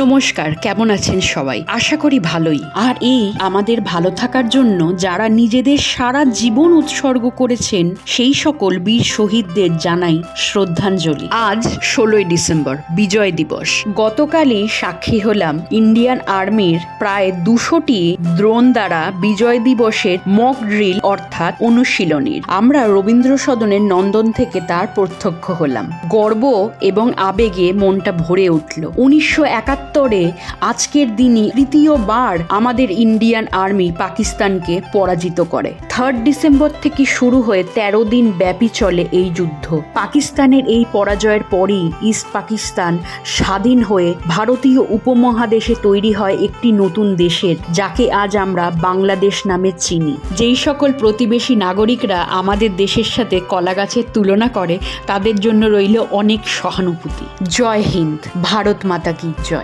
নমস্কার, কেমন আছেন সবাই? আশা করি ভালোই। আর এই আমাদের ভালো থাকার জন্য যারা নিজেদের সারা জীবন উৎসর্গ করেছেন সেই সকল বীর শহীদদের জানাই শ্রদ্ধাঞ্জলি। আজ 16ই ডিসেম্বর, বিজয় দিবস। গতকালই সাক্ষী হলাম ইন্ডিয়ান আর্মির প্রায় 200টি দ্রোণ দ্বারা বিজয় দিবসের মক ড্রিল অর্থাৎ অনুশীলনীর। আমরা রবীন্দ্র সদনের নন্দন থেকে তার প্রত্যক্ষ হলাম। গর্ব এবং আবেগে মনটা ভরে উঠল। 1971-এ আজকের দিনই তৃতীয়বার আমাদের ইন্ডিয়ান আর্মি পাকিস্তানকে পরাজিত করে। 3 ডিসেম্বর থেকে শুরু হয়ে 13 দিন ব্যাপী চলে এই যুদ্ধ। পাকিস্তানের এই পরাজয়ের পরই ইস্ট পাকিস্তান স্বাধীন হয়ে ভারতীয় উপমহাদেশে তৈরি হয় একটি নতুন দেশের, যাকে আজ আমরা বাংলাদেশ নামে চিনি। যেই সকল প্রতিবেশী নাগরিকরা আমাদের দেশের সাথে কলাগাছের তুলনা করে তাদের জন্য রইল অনেক সহানুভূতি। জয় হিন্দ, ভারত মাতা কি জয়।